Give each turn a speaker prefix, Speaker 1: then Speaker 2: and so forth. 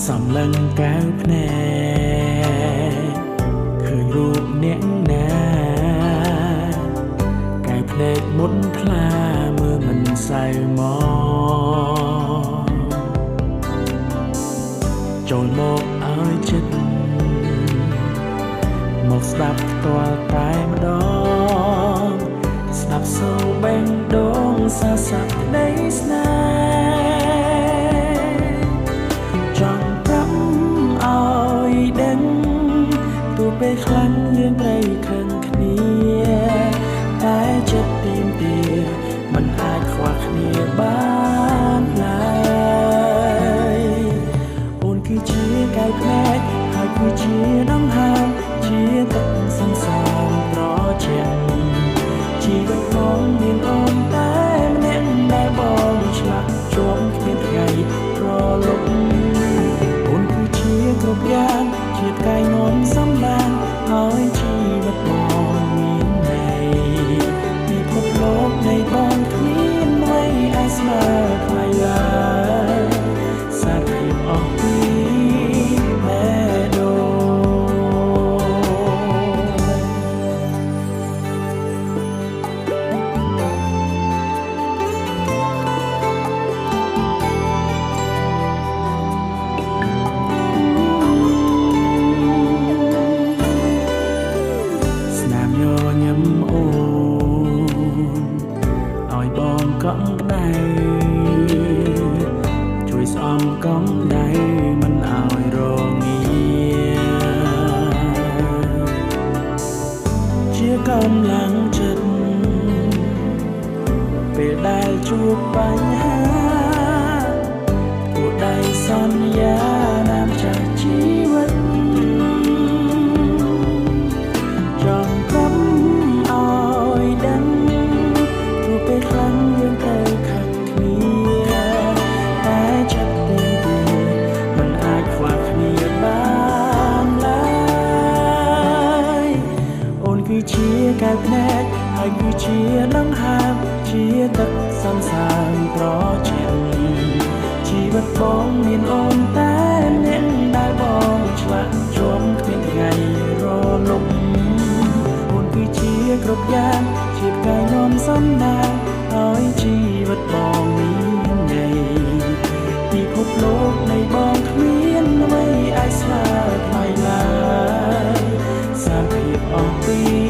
Speaker 1: សំឡឹងកៅភ្នែកឃើញរូបអ្នកណាកៅភ្នែកមុនថ្លាមើលមិនសៅមកចូលមកឲ្យចិត្តមកស្ដាប់ផ្ទាល់តែម្ដងស្ដាប់សូរបេងដូងសាសាប់ក្ដីស្នេហ៍ពេលខ្លាំងយើងត្រូវខឹងគ្នាតែចិត្តទីមទាមិនអាចខ្វះគ្នាបានឡើយអូនគឺជាកៅភ្នែកហើយគឺជាដង្ហើមជាទឹកសន្សើមត្រជាក់ជីវិតបងមានអូនតែម្នាក់ដែលបងឆ្លាក់ជាប់គ្មានថ្ងៃប្រលប់អូនគឺជាគ្រប់យ៉ាងជាកាយនោមសំឡាងហើយជីវិតបងមានន័យពិភពលោកនៃបងគ្មានអ្វីអាចស្មើថ្លៃឡើយសារភាពអស់ពីបេះដូងកង់ដៃជួយស្អំកង់ដៃមិនឲ្យរងាជាកម្លាំងចិត្តពេលដែលជួបបញ្ហាគួរដៃសន្យាណាមចាស់ជីវិតចង់កុំឲ្យដឹងពេលខ្លាំងយើងត្រូវខឹងគ្នាតែចិត្តទីមិនអាចខ្វះគ្នាបានឡើយអូនគឺជាកៅភ្នែកហើយគឺជាដង្ហើមជាទឹកសន្សើមត្រជាក់ជីវិតបងមានអូនតែអ្នកដែលបងឆ្លាក់ជាប់គ្មានថ្ងៃរលំអូនគឺជាគ្រប់យ៉ាងជាកាយនោមសំណាងឲ្យជីវិតបងមានន័យពិភពលោកនៃបងគ្មានអ្វីអាចស្មើថ្លៃឡើយសារភាពអស់ពី